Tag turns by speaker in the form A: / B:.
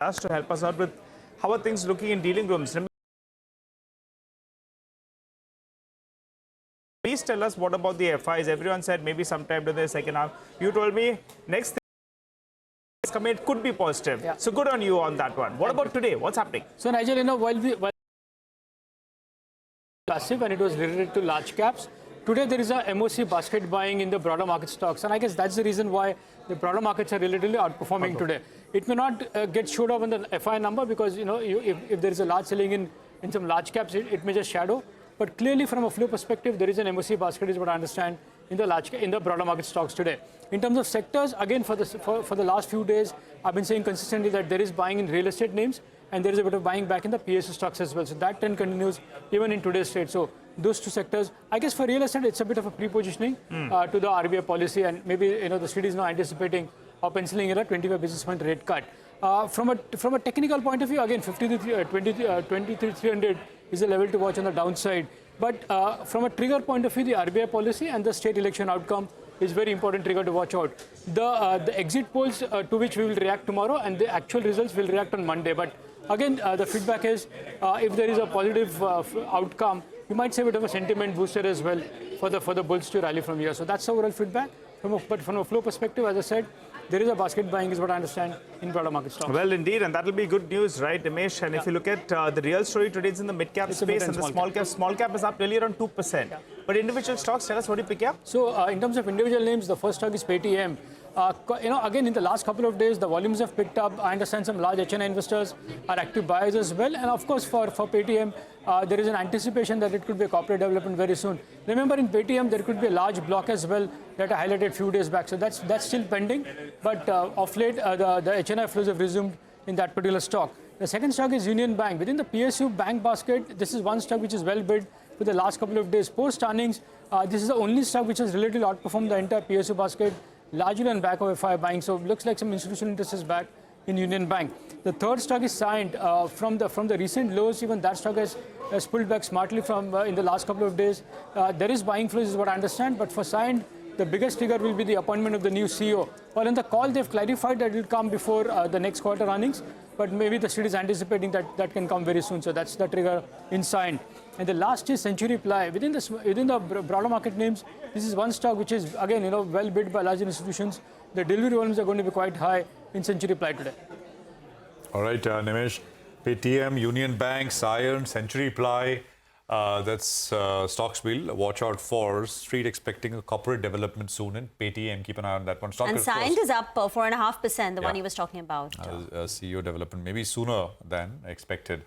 A: to help us out with how are things looking in dealing rooms. Please tell us what about the FIs. Everyone said maybe sometime in the second half. You told me next thing it could be positive. Yeah. So good on you on that one. What about today? What's happening?
B: So Nigel, while passive and it was related to large caps, today there is a MOC basket buying in the broader market stocks, and I guess that's the reason why the broader markets are relatively outperforming today. It may not get showed up in the FI number because if there is a large selling in some large caps, it may just shadow. But clearly, from a flow perspective, there is an MOC basket, is what I understand, in the broader market stocks today. In terms of sectors, again, for the last few days, I've been saying consistently that there is buying in real estate names, and there is a bit of buying back in the PSU stocks as well. So that trend continues even in today's trade. So those two sectors, I guess for real estate, it's a bit of a pre-positioning to the RBI policy, and maybe the street is now anticipating or penciling in a 25 basis point rate cut. From a technical point of view, again, 23,300 is a level to watch on the downside. But from a trigger point of view, the RBI policy and the state election outcome is very important trigger to watch out. The exit polls to which we will react tomorrow, and the actual results will react on Monday. But again, the feedback is if there is a positive outcome, you might say a bit of a sentiment booster as well for the bulls to rally from here. So that's the overall feedback. But from a flow perspective, as I said, there is a basket buying, is what I understand, in broader market stocks.
A: Well, indeed, and that will be good news, right, Nimesh? And if you look at the real story today, it's in the mid-cap space, and the small cap is up really around 2%. Yeah. But individual stocks, tell us what you pick up.
B: So in terms of individual names, the first stock is Paytm. Again, in the last couple of days, the volumes have picked up. I understand some large HNI investors are active buyers as well. And of course, for Paytm, there is an anticipation that it could be a corporate development very soon. Remember, in Paytm, there could be a large block as well that I highlighted a few days back. So that's still pending. But of late, the HNI flows have resumed in that particular stock. The second stock is Union Bank. Within the PSU bank basket, this is one stock which is well bid for the last couple of days. Post earnings, this is the only stock which has relatively outperformed the entire PSU basket, largely on back of FI buying. So it looks like some institutional interest is back in Union Bank. The third stock is Signed. From the recent lows, even that stock has pulled back smartly from in the last couple of days. There is buying flows, is what I understand. But for Signed, the biggest trigger will be the appointment of the new CEO. Well, in the call, they've clarified that it will come before the next quarter earnings. But maybe the street is anticipating that can come very soon. So that's the trigger in Signed. And the last is Century Ply. Within the broader market names, this is one stock which is, again, well bid by large institutions. The delivery volumes are going to be quite high in Century Ply today.
C: All right, Nimesh. Paytm, Union Bank, Signed, Century Ply. That's stocks we'll watch out for. Street expecting a corporate development soon in Paytm. Keep an eye on that one.
D: And Signed is up 4.5%, the one he was talking about.
C: CEO development maybe sooner than expected.